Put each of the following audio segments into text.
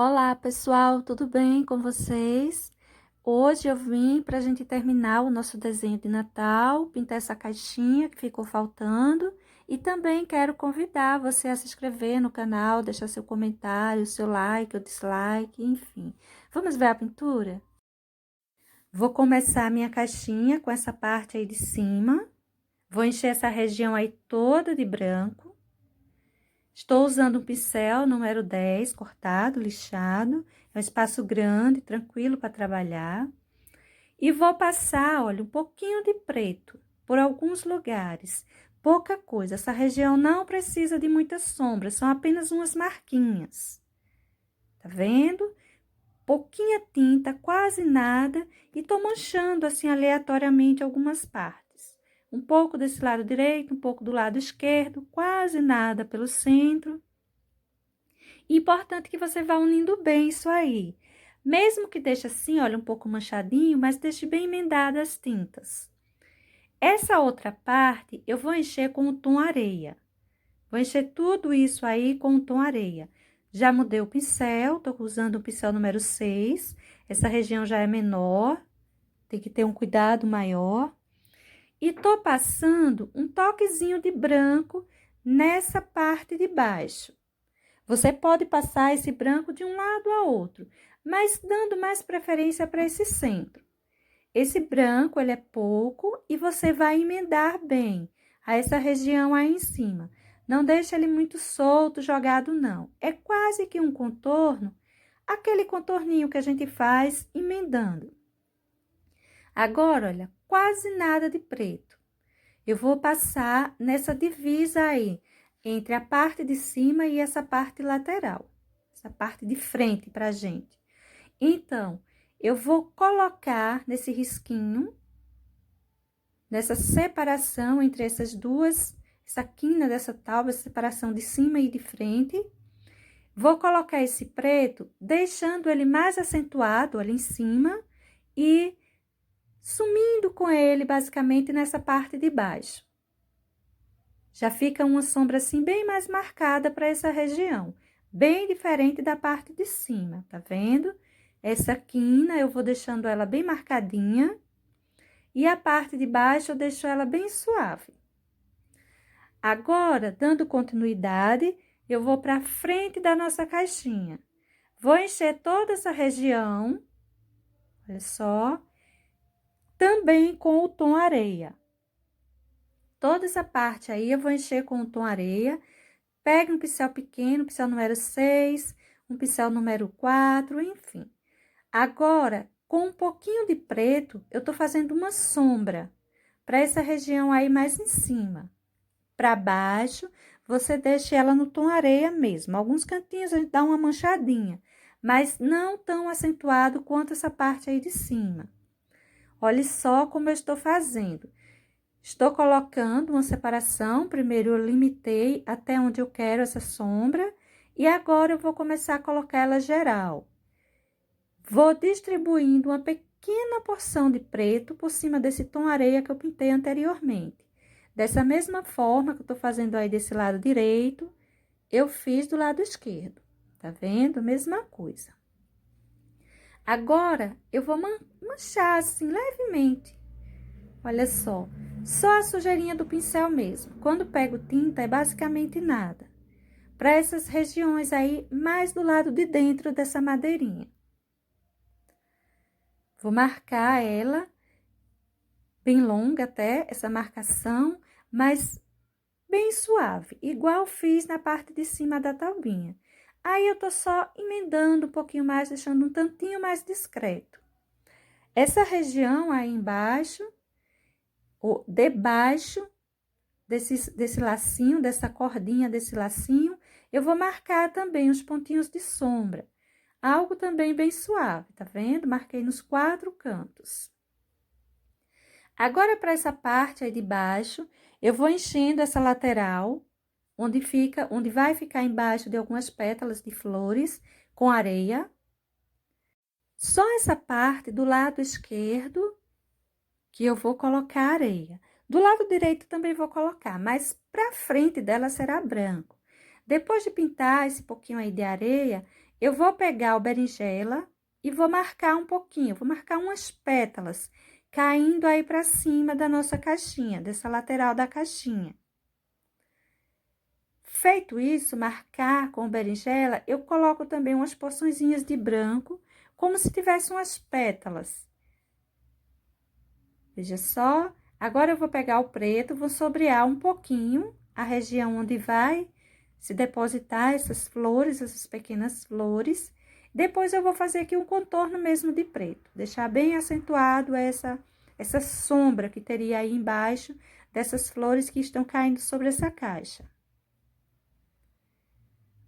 Olá, pessoal, tudo bem com vocês? Hoje eu vim para a gente terminar o nosso desenho de Natal, pintar essa caixinha que ficou faltando e também quero convidar você a se inscrever no canal, deixar seu comentário, seu like ou dislike, enfim. Vamos ver a pintura? Vou começar a minha caixinha com essa parte aí de cima, vou encher essa região aí toda de branco. Estou usando um pincel número 10, cortado, lixado. É um espaço grande, tranquilo para trabalhar. E vou passar, olha, um pouquinho de preto por alguns lugares. Pouca coisa. Essa região não precisa de muita sombra, são apenas umas marquinhas. Tá vendo? Pouquinha tinta, quase nada. E tô manchando assim aleatoriamente algumas partes. Um pouco desse lado direito, um pouco do lado esquerdo, quase nada pelo centro. Importante que você vá unindo bem isso aí. Mesmo que deixe assim, olha, um pouco manchadinho, mas deixe bem emendadas as tintas. Essa outra parte, eu vou encher com o tom areia. Vou encher tudo isso aí com o tom areia. Já mudei o pincel, tô usando o pincel número 6. Essa região já é menor, tem que ter um cuidado maior. E tô passando um toquezinho de branco nessa parte de baixo. Você pode passar esse branco de um lado a outro, mas dando mais preferência para esse centro. Esse branco, ele é pouco e você vai emendar bem a essa região aí em cima. Não deixa ele muito solto, jogado, não. É quase que um contorno, aquele contorninho que a gente faz emendando. Agora, olha, quase nada de preto. Eu vou passar nessa divisa aí, entre a parte de cima e essa parte lateral, essa parte de frente pra gente. Então, eu vou colocar nesse risquinho, nessa separação entre essas duas, essa quina dessa tábua, essa separação de cima e de frente. Vou colocar esse preto, deixando ele mais acentuado ali em cima e sumindo com ele basicamente nessa parte de baixo. Já fica uma sombra assim bem mais marcada para essa região, bem diferente da parte de cima, tá vendo? Essa quina eu vou deixando ela bem marcadinha e a parte de baixo eu deixo ela bem suave. Agora, dando continuidade, eu vou para frente da nossa caixinha. Vou encher toda essa região, olha só, também com o tom areia. Toda essa parte aí eu vou encher com o tom areia. Pegue um pincel pequeno, pincel número 6, um pincel número 4, enfim. Agora, com um pouquinho de preto, eu tô fazendo uma sombra para essa região aí mais em cima. Para baixo, você deixa ela no tom areia mesmo. Alguns cantinhos a gente dá uma manchadinha, mas não tão acentuado quanto essa parte aí de cima. Olhe só como eu estou fazendo. Estou colocando uma separação, primeiro eu limitei até onde eu quero essa sombra, e agora eu vou começar a colocar ela geral. Vou distribuindo uma pequena porção de preto por cima desse tom areia que eu pintei anteriormente. Dessa mesma forma que eu tô fazendo aí desse lado direito, eu fiz do lado esquerdo, tá vendo? Mesma coisa. Agora, eu vou manchar assim levemente. Olha só a sujeirinha do pincel mesmo. Quando pego tinta, é basicamente nada. Para essas regiões aí, mais do lado de dentro dessa madeirinha. Vou marcar ela, bem longa até, essa marcação, mas bem suave, igual fiz na parte de cima da taubinha. Aí, eu tô só emendando um pouquinho mais, deixando um tantinho mais discreto. Essa região aí embaixo, ou debaixo desse lacinho, dessa cordinha desse lacinho, eu vou marcar também os pontinhos de sombra. Algo também bem suave, tá vendo? Marquei nos 4 cantos. Agora, para essa parte aí de baixo, eu vou enchendo essa lateral, onde vai ficar embaixo de algumas pétalas de flores, com areia. Só essa parte do lado esquerdo que eu vou colocar areia. Do lado direito também vou colocar, mas pra frente dela será branco. Depois de pintar esse pouquinho aí de areia, Eu vou pegar o berinjela e vou marcar um pouquinho, vou marcar umas pétalas, caindo aí para cima da nossa caixinha, dessa lateral da caixinha. Feito isso, marcar com o berinjela, eu coloco também umas porçõezinhas de branco, como se tivesse umas pétalas. Veja só, agora eu vou pegar o preto, vou sobrear um pouquinho a região onde vai se depositar essas flores, essas pequenas flores. Depois eu vou fazer aqui um contorno mesmo de preto, deixar bem acentuado essa sombra que teria aí embaixo dessas flores que estão caindo sobre essa caixa.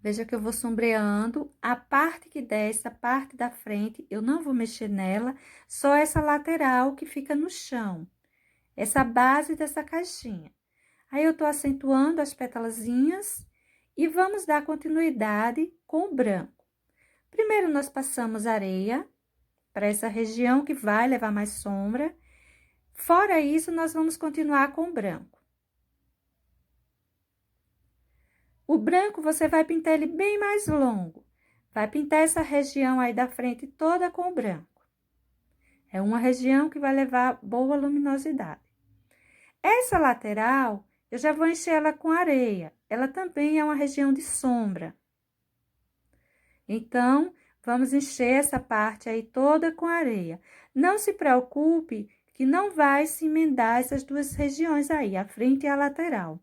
Veja que eu vou sombreando a parte que desce, a parte da frente, eu não vou mexer nela, só essa lateral que fica no chão, essa base dessa caixinha. Aí, eu tô acentuando as pétalazinhas e vamos dar continuidade com o branco. Primeiro, nós passamos areia para essa região que vai levar mais sombra. Fora isso, nós vamos continuar com o branco. O branco, você vai pintar ele bem mais longo. Vai pintar essa região aí da frente toda com o branco. É uma região que vai levar boa luminosidade. Essa lateral, eu já vou encher ela com areia. Ela também é uma região de sombra. Então, vamos encher essa parte aí toda com areia. Não se preocupe que não vai se emendar essas duas regiões aí, a frente e a lateral.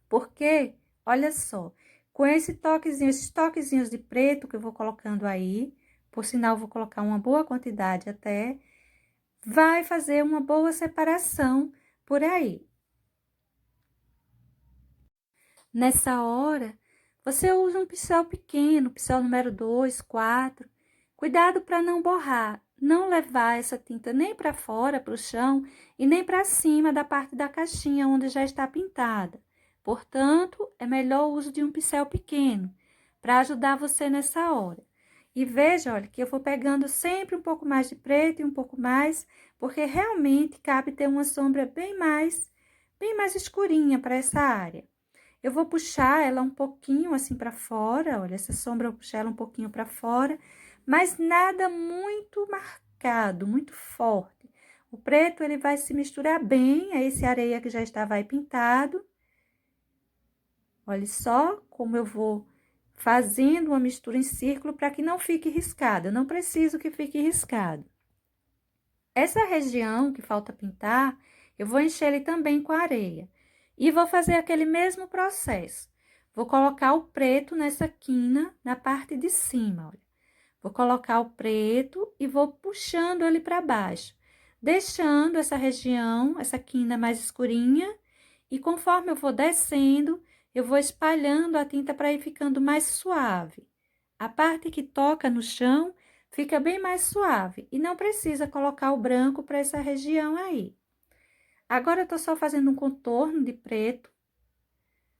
Porque, olha só, com esse toquezinho, esses toquezinhos de preto que eu vou colocando aí, por sinal, vou colocar uma boa quantidade até, vai fazer uma boa separação por aí. Nessa hora, você usa um pincel pequeno, pincel número 2, 4. Cuidado para não borrar, não levar essa tinta nem para fora, para o chão, e nem para cima da parte da caixinha onde já está pintada. Portanto, é melhor o uso de um pincel pequeno, para ajudar você nessa hora. E veja, olha, que eu vou pegando sempre um pouco mais de preto e um pouco mais, porque realmente cabe ter uma sombra bem mais escurinha para essa área. Eu vou puxar ela um pouquinho assim para fora, olha, essa sombra eu puxei ela um pouquinho para fora, mas nada muito marcado, muito forte. O preto, ele vai se misturar bem a esse areia que já estava aí pintado. Olha só como eu vou fazendo uma mistura em círculo para que não fique riscado, eu não preciso que fique riscado. Essa região que falta pintar, eu vou encher ele também com areia. E vou fazer aquele mesmo processo. Vou colocar o preto nessa quina, na parte de cima, olha. Vou colocar o preto e vou puxando ele para baixo, deixando essa região, essa quina mais escurinha. E conforme eu vou descendo, eu vou espalhando a tinta para ir ficando mais suave. A parte que toca no chão fica bem mais suave e não precisa colocar o branco para essa região aí. Agora, eu tô só fazendo um contorno de preto,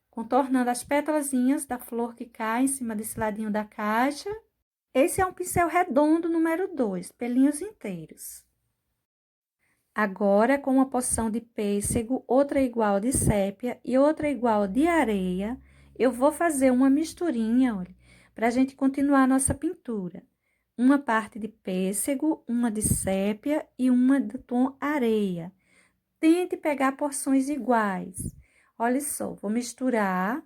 contornando as pétalazinhas da flor que cai em cima desse ladinho da caixa. Esse é um pincel redondo número 2, pelinhos inteiros. Agora, com uma porção de pêssego, outra igual de sépia e outra igual de areia, eu vou fazer uma misturinha, olha, pra gente continuar a nossa pintura. Uma parte de pêssego, uma de sépia e uma do tom areia. Tente pegar porções iguais. Olha só, vou misturar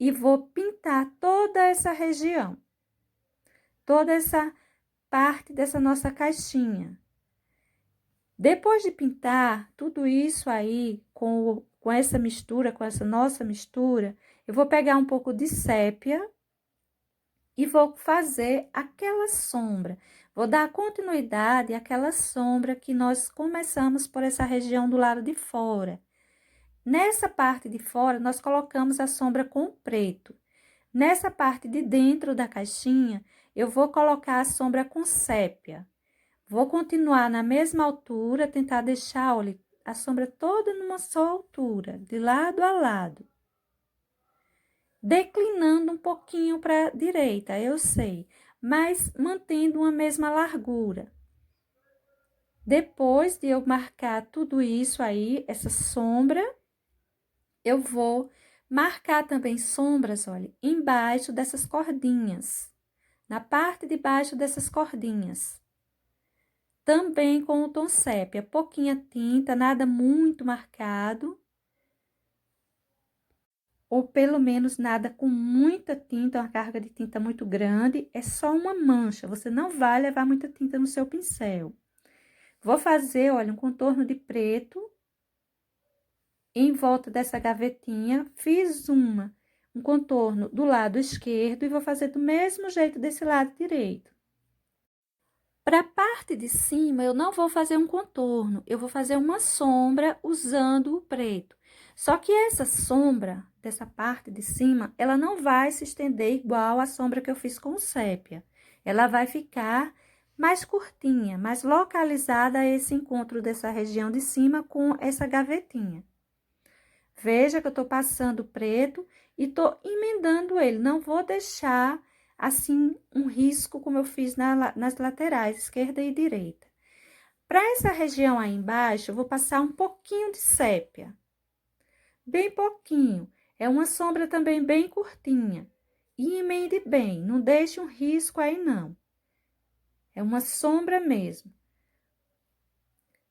e vou pintar toda essa região. Toda essa parte dessa nossa caixinha. Depois de pintar tudo isso aí com essa mistura, com essa nossa mistura, eu vou pegar um pouco de sépia e vou fazer aquela sombra. Vou dar continuidade àquela sombra que nós começamos por essa região do lado de fora. Nessa parte de fora, nós colocamos a sombra com preto. Nessa parte de dentro da caixinha, eu vou colocar a sombra com sépia. Vou continuar na mesma altura, tentar deixar, olha, a sombra toda numa só altura, de lado a lado. Declinando um pouquinho para a direita, eu sei, mas mantendo uma mesma largura. Depois de eu marcar tudo isso aí, essa sombra, eu vou marcar também sombras, olha, embaixo dessas cordinhas. na parte de baixo dessas cordinhas. Também com o tom sépia, pouquinha tinta, nada muito marcado. Ou pelo menos nada com muita tinta, uma carga de tinta muito grande, é só uma mancha, você não vai levar muita tinta no seu pincel. Vou fazer, olha, um contorno de preto em volta dessa gavetinha, fiz um contorno do lado esquerdo e vou fazer do mesmo jeito desse lado direito. Para a parte de cima, eu não vou fazer um contorno, eu vou fazer uma sombra usando o preto. Só que essa sombra, dessa parte de cima, ela não vai se estender igual a sombra que eu fiz com o sépia. Ela vai ficar mais curtinha, mais localizada a esse encontro dessa região de cima com essa gavetinha. Veja que eu tô passando preto e tô emendando ele, não vou deixar assim um risco como eu fiz nas laterais, esquerda e direita. Para essa região aí embaixo, eu vou passar um pouquinho de sépia. Bem pouquinho, é uma sombra também bem curtinha. E emende bem, não deixe um risco aí não. É uma sombra mesmo.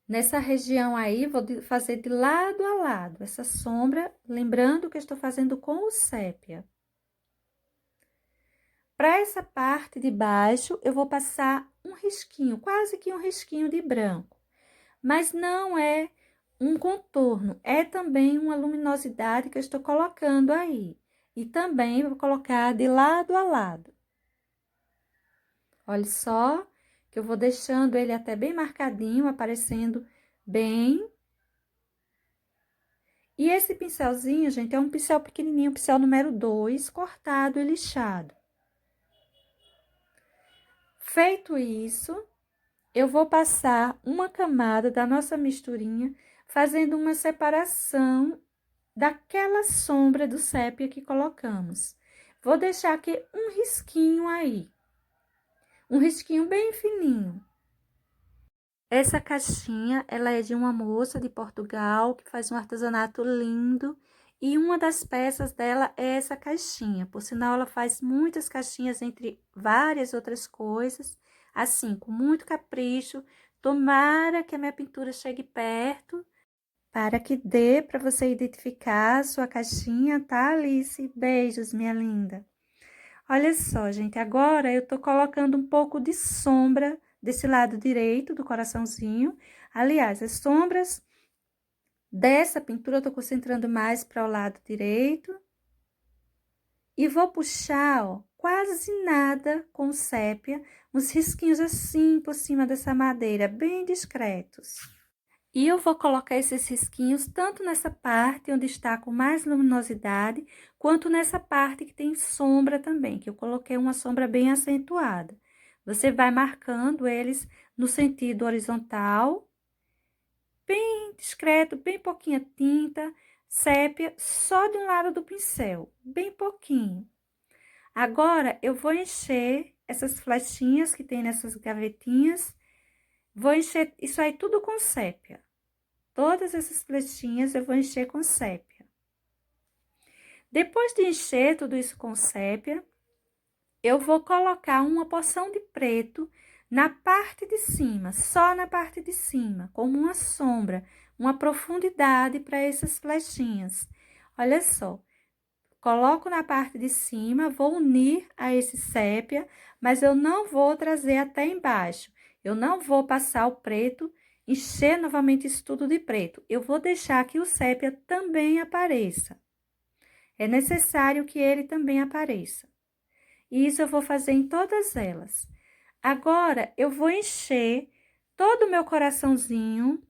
Nessa região aí, vou fazer de lado a lado essa sombra, lembrando que eu estou fazendo com o sépia. Para essa parte de baixo, eu vou passar um risquinho, quase que um risquinho de branco. Mas não é um contorno, é também uma luminosidade que eu estou colocando aí. E também vou colocar de lado a lado. Olha só, que eu vou deixando ele até bem marcadinho, aparecendo bem. E esse pincelzinho, gente, é um pincel pequenininho, pincel número 2, cortado e lixado. Feito isso, eu vou passar uma camada da nossa misturinha, fazendo uma separação daquela sombra do sépia que colocamos. Vou deixar aqui um risquinho aí, um risquinho bem fininho. Essa caixinha, ela é de uma moça de Portugal que faz um artesanato lindo e uma das peças dela é essa caixinha. Por sinal, ela faz muitas caixinhas entre várias outras coisas, assim, com muito capricho. Tomara que a minha pintura chegue perto para que dê para você identificar a sua caixinha, tá, Alice? Beijos, minha linda. Olha só, gente, agora eu tô colocando um pouco de sombra desse lado direito do coraçãozinho. Aliás, as sombras dessa pintura eu tô concentrando mais para o lado direito. E vou puxar, ó, quase nada com sépia, uns risquinhos assim por cima dessa madeira, bem discretos. E eu vou colocar esses risquinhos tanto nessa parte onde está com mais luminosidade, quanto nessa parte que tem sombra também, que eu coloquei uma sombra bem acentuada. Você vai marcando eles no sentido horizontal, bem discreto, bem pouquinha tinta, sépia, só de um lado do pincel, bem pouquinho. Agora, eu vou encher essas flechinhas que tem nessas gavetinhas, vou encher isso aí tudo com sépia. Todas essas flechinhas eu vou encher com sépia. Depois de encher tudo isso com sépia, eu vou colocar uma porção de preto na parte de cima, só na parte de cima, como uma sombra, uma profundidade para essas flechinhas. Olha só, coloco na parte de cima, vou unir a esse sépia, mas eu não vou trazer até embaixo. Eu não vou passar o preto, encher novamente isso tudo de preto. Eu vou deixar que o sépia também apareça. É necessário que ele também apareça. E isso eu vou fazer em todas elas. Agora, eu vou encher todo o meu coraçãozinho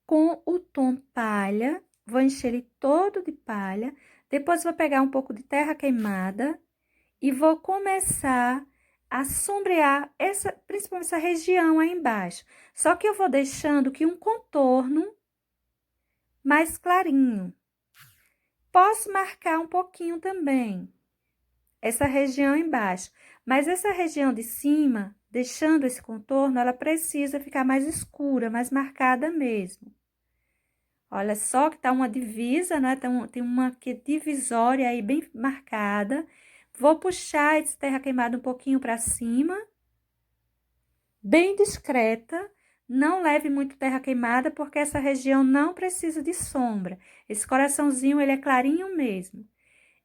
com o tom palha. Vou encher ele todo de palha. Depois, vou pegar um pouco de terra queimada e vou começar a sombrear principalmente essa região aí embaixo. Só que eu vou deixando que um contorno mais clarinho. Posso marcar um pouquinho também essa região embaixo, mas essa região de cima, deixando esse contorno, ela precisa ficar mais escura, mais marcada mesmo. Olha só que tá uma divisa, né? Tem uma que divisória aí bem marcada. Vou puxar esse terra queimada um pouquinho para cima, bem discreta. Não leve muito terra queimada, porque essa região não precisa de sombra. Esse coraçãozinho, ele é clarinho mesmo.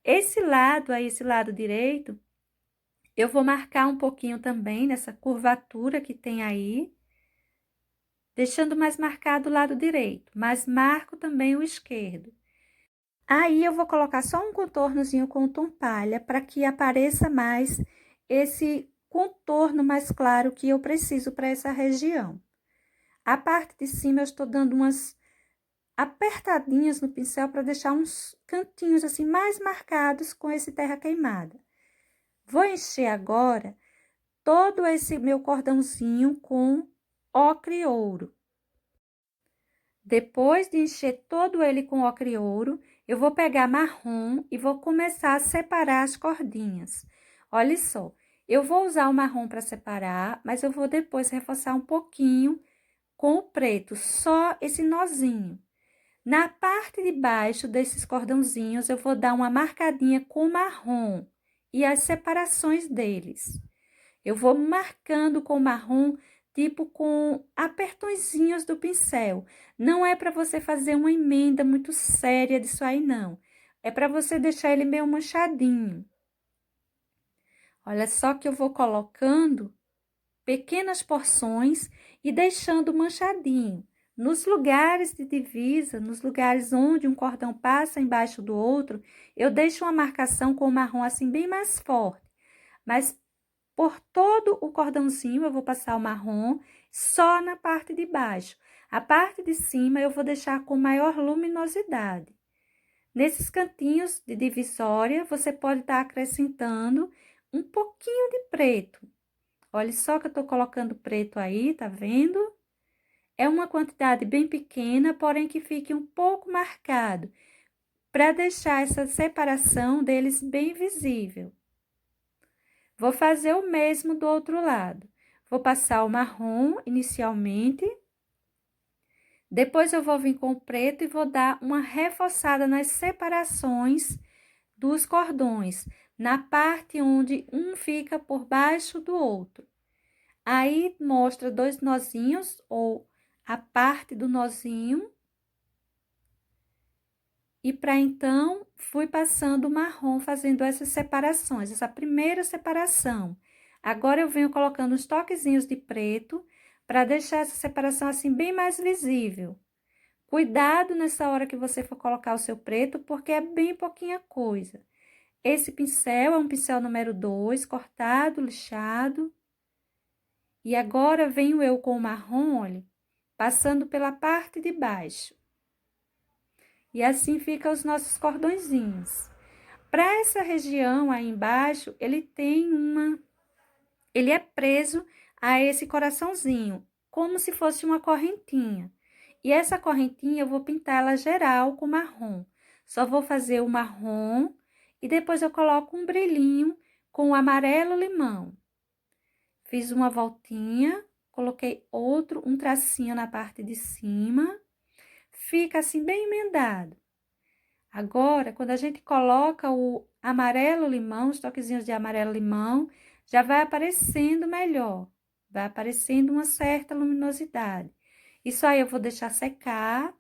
Esse lado aí, esse lado direito, eu vou marcar um pouquinho também nessa curvatura que tem aí, deixando mais marcado o lado direito, mas marco também o esquerdo. Aí, eu vou colocar só um contornozinho com o tom palha, para que apareça mais esse contorno mais claro que eu preciso para essa região. A parte de cima, eu estou dando umas apertadinhas no pincel para deixar uns cantinhos assim mais marcados com esse terra queimada. Vou encher agora todo esse meu cordãozinho com ocre e ouro. Depois de encher todo ele com ocre e ouro, eu vou pegar marrom e vou começar a separar as cordinhas. Olha só, eu vou usar o marrom para separar, mas eu vou depois reforçar um pouquinho com o preto, só esse nozinho. Na parte de baixo desses cordãozinhos, eu vou dar uma marcadinha com marrom e as separações deles. Eu vou marcando com marrom, tipo com apertõezinhos do pincel. Não é para você fazer uma emenda muito séria disso aí, não. É para você deixar ele meio manchadinho. Olha só que eu vou colocando pequenas porções e deixando manchadinho. Nos lugares de divisa, nos lugares onde um cordão passa embaixo do outro, eu deixo uma marcação com o marrom assim bem mais forte. Mas por todo o cordãozinho eu vou passar o marrom só na parte de baixo. A parte de cima eu vou deixar com maior luminosidade. Nesses cantinhos de divisória, você pode estar acrescentando um pouquinho de preto. Olha só que eu tô colocando preto aí, tá vendo? É uma quantidade bem pequena, porém que fique um pouco marcado, para deixar essa separação deles bem visível. Vou fazer o mesmo do outro lado. Vou passar o marrom inicialmente, depois eu vou vir com o preto e vou dar uma reforçada nas separações dos cordões, na parte onde um fica por baixo do outro. Aí, mostra dois nozinhos, ou a parte do nozinho. E para então, fui passando o marrom, fazendo essas separações, essa primeira separação. Agora, eu venho colocando uns toquezinhos de preto, para deixar essa separação assim, bem mais visível. Cuidado nessa hora que você for colocar o seu preto, porque é bem pouquinha coisa. Esse pincel é um pincel número 2, cortado, lixado. E agora, venho eu com o marrom, olha, passando pela parte de baixo. E assim ficam os nossos cordõezinhos. Para essa região aí embaixo, ele é preso a esse coraçãozinho, como se fosse uma correntinha. E essa correntinha eu vou pintar ela geral com marrom. Só vou fazer o marrom e depois eu coloco um brilhinho com o amarelo limão. Fiz uma voltinha, coloquei um tracinho na parte de cima, fica assim bem emendado. Agora, quando a gente coloca o amarelo limão, os toquezinhos de amarelo limão, já vai aparecendo melhor, vai aparecendo uma certa luminosidade. Isso aí eu vou deixar secar,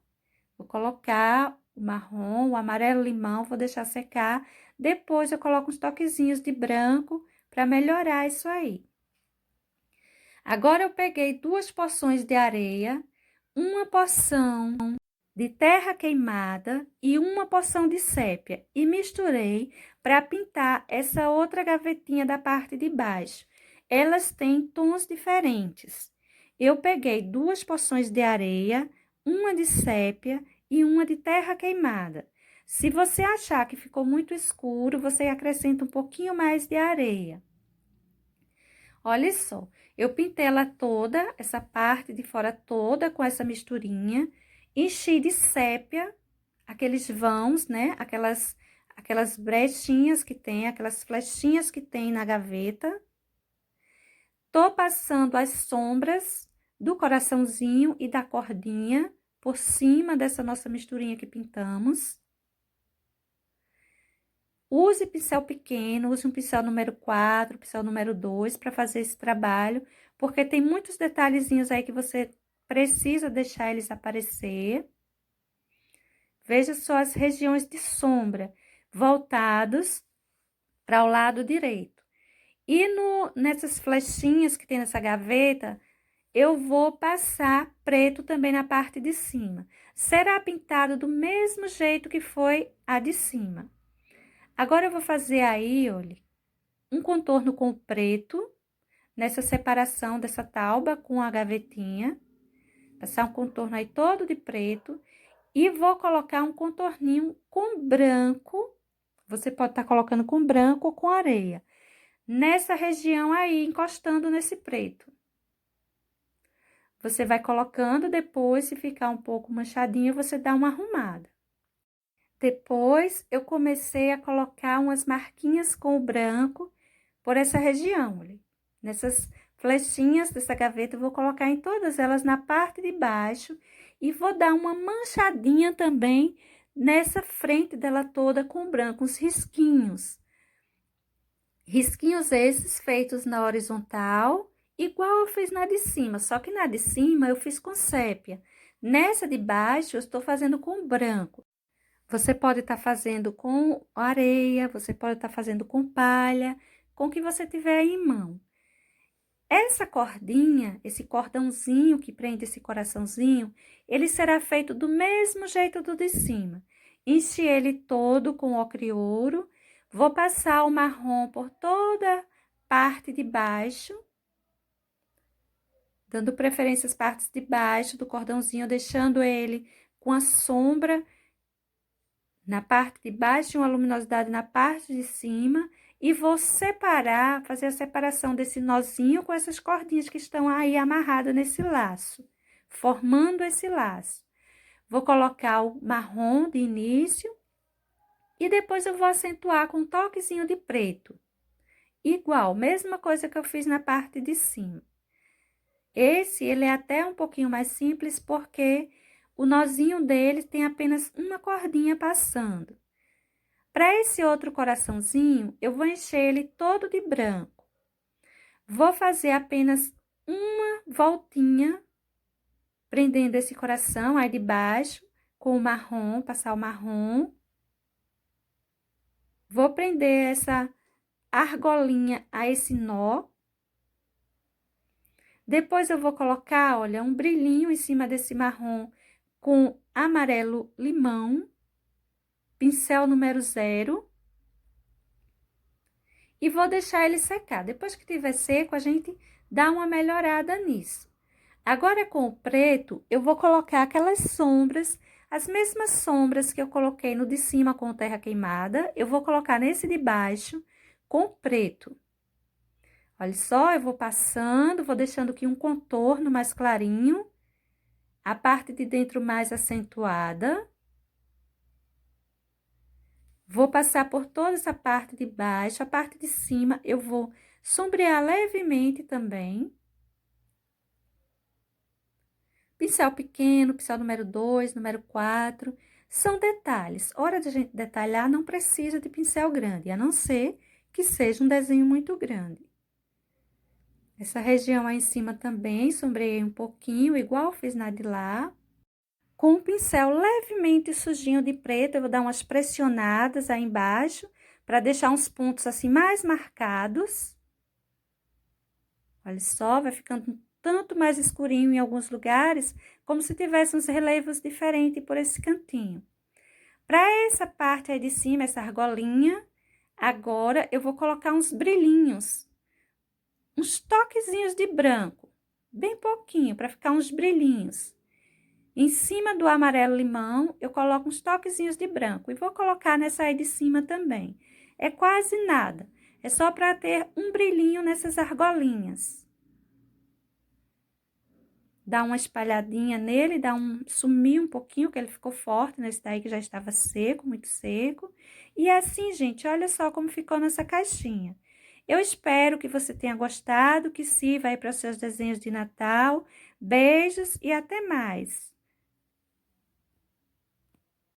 vou colocar o marrom, o amarelo limão, vou deixar secar, depois eu coloco uns toquezinhos de branco para melhorar isso aí. Agora, eu peguei 2 porções de areia, uma porção de terra queimada e uma porção de sépia e misturei para pintar essa outra gavetinha da parte de baixo. Elas têm tons diferentes. Eu peguei 2 porções de areia, uma de sépia e uma de terra queimada. Se você achar que ficou muito escuro, você acrescenta um pouquinho mais de areia. Olha só, eu pintei ela toda, essa parte de fora toda com essa misturinha, enchi de sépia, aqueles vãos, né? Aquelas brechinhas que tem, aquelas flechinhas que tem na gaveta. Tô passando as sombras do coraçãozinho e da cordinha por cima dessa nossa misturinha que pintamos. Use pincel pequeno, use um pincel número 4, pincel número 2 para fazer esse trabalho, porque tem muitos detalhezinhos aí que você precisa deixar eles aparecer. Veja só as regiões de sombra voltados para o lado direito. E nessas flechinhas que tem nessa gaveta, eu vou passar preto também na parte de cima. Será pintado do mesmo jeito que foi a de cima. Agora, eu vou fazer aí, olha, um contorno com o preto, nessa separação dessa tauba com a gavetinha. Passar um contorno aí todo de preto. E vou colocar um contorninho com branco. Você pode estar colocando com branco ou com areia. Nessa região aí, encostando nesse preto. Você vai colocando, depois, se ficar um pouco manchadinho, você dá uma arrumada. Depois, eu comecei a colocar umas marquinhas com o branco por essa região, olha. Nessas flechinhas dessa gaveta, eu vou colocar em todas elas na parte de baixo e vou dar uma manchadinha também nessa frente dela toda com branco, uns risquinhos. Risquinhos esses feitos na horizontal, igual eu fiz na de cima, só que na de cima eu fiz com sépia. Nessa de baixo, eu estou fazendo com branco. Você pode estar fazendo com areia, você pode estar fazendo com palha, com o que você tiver aí em mão. Essa cordinha, esse cordãozinho que prende esse coraçãozinho, ele será feito do mesmo jeito do de cima. Enchi ele todo com ocre ouro, vou passar o marrom por toda a parte de baixo, dando preferência às partes de baixo do cordãozinho, deixando ele com a sombra na parte de baixo e uma luminosidade na parte de cima. E vou separar, fazer a separação desse nozinho com essas cordinhas que estão aí amarradas nesse laço, formando esse laço. Vou colocar o marrom de início e depois eu vou acentuar com um toquezinho de preto. Igual, mesma coisa que eu fiz na parte de cima. Ele é até um pouquinho mais simples porque o nozinho dele tem apenas uma cordinha passando. Para esse outro coraçãozinho, eu vou encher ele todo de branco. Vou fazer apenas uma voltinha, prendendo esse coração aí de baixo, com o marrom, passar o marrom. Vou prender essa argolinha a esse nó. Depois, eu vou colocar, olha, um brilhinho em cima desse marrom com amarelo limão, pincel número 0. E vou deixar ele secar. Depois que tiver seco, a gente dá uma melhorada nisso. Agora, com o preto, eu vou colocar aquelas sombras, as mesmas sombras que eu coloquei no de cima com terra queimada, eu vou colocar nesse de baixo com o preto. Olha só, eu vou passando, vou deixando aqui um contorno mais clarinho, a parte de dentro mais acentuada. Vou passar por toda essa parte de baixo, a parte de cima eu vou sombrear levemente também. Pincel pequeno, pincel número 2, número 4, são detalhes. Hora de a gente detalhar, não precisa de pincel grande, a não ser que seja um desenho muito grande. Essa região aí em cima também, sombreei um pouquinho, igual fiz na de lá. Com um pincel levemente sujinho de preto, eu vou dar umas pressionadas aí embaixo, para deixar uns pontos assim mais marcados. Olha só, vai ficando um tanto mais escurinho em alguns lugares, como se tivesse uns relevos diferentes por esse cantinho. Para essa parte aí de cima, essa argolinha, agora eu vou colocar uns brilhinhos, uns toquezinhos de branco, bem pouquinho, para ficar uns brilhinhos. Em cima do amarelo limão, eu coloco uns toquezinhos de branco e vou colocar nessa aí de cima também. É quase nada, é só para ter um brilhinho nessas argolinhas. Dá uma espalhadinha nele, sumir um pouquinho, que ele ficou forte nesse daí que já estava seco, muito seco. E assim, gente, olha só como ficou nessa caixinha. Eu espero que você tenha gostado, que sirva aí para os seus desenhos de Natal. Beijos e até mais!